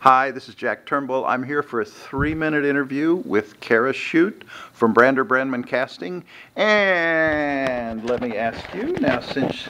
Hi, this is Jack Turnbull. I'm here for a 3-minute interview with Cara Chute from Brander Brandman Casting. And let me ask you, now since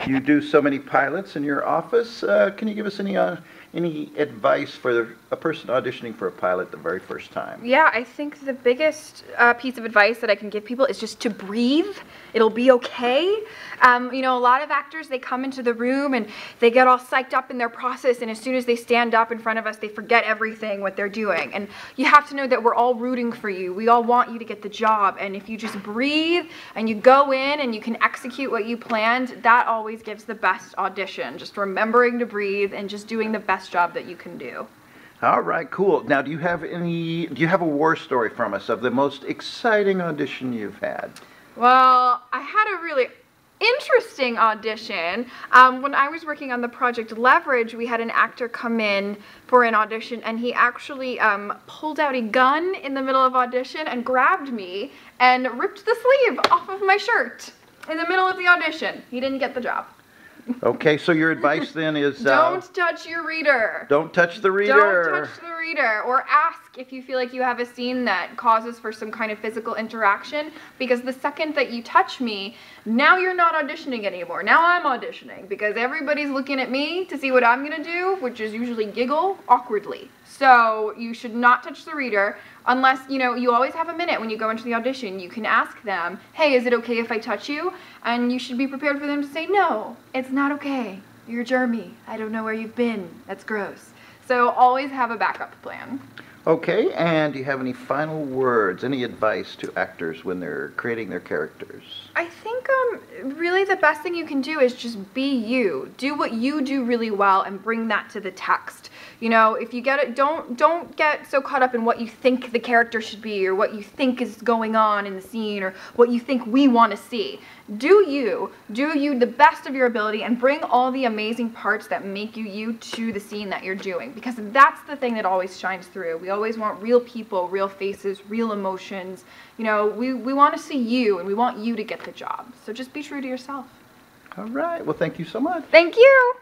you do so many pilots in your office, can you give us any advice for a person auditioning for a pilot the very first time? Yeah, I think the biggest piece of advice that I can give people is just to breathe. It'll be okay. You know, a lot of actors, they come into the room and they get all psyched up in their process, and as soon as they stand up in front of us, they forget everything what they're doing. And you have to know that we're all rooting for you. We all want you to get the job, and if you just breathe and you go in and you can execute what you planned, that always gives the best audition. Just remembering to breathe and just doing the best job that you can do. All right, cool. Now, do you have a war story from us of the most exciting audition you've had? Well, I had a really interesting audition. When I was working on the project Leverage, we had an actor come in for an audition, and he actually pulled out a gun in the middle of audition and grabbed me and ripped the sleeve off of my shirt in the middle of the audition. He didn't get the job. Okay, so your advice then is... don't touch your reader. Don't touch the reader. Don't touch the reader. Or ask if you feel like you have a scene that causes for some kind of physical interaction, because the second that you touch me, now you're not auditioning anymore. Now I'm auditioning, because everybody's looking at me to see what I'm going to do, which is usually giggle awkwardly. So you should not touch the reader unless, you know, you always have a minute when you go into the audition. You can ask them, hey, is it okay if I touch you? And you should be prepared for them to say, no, it's not okay. You're germy. I don't know where you've been. That's gross. So always have a backup plan. Okay, and do you have any final words, any advice to actors when they're creating their characters? I think really the best thing you can do is just be you. Do what you do really well and bring that to the text. You know, if you get it, don't get so caught up in what you think the character should be, or what you think is going on in the scene, or what you think we want to see. Do you the best of your ability, and bring all the amazing parts that make you to the scene that you're doing, because that's the thing that always shines through. We always want real people, real faces, real emotions. You know, we want to see you, and we want you to get the job. So just be true to yourself. All right. Well, thank you so much. Thank you.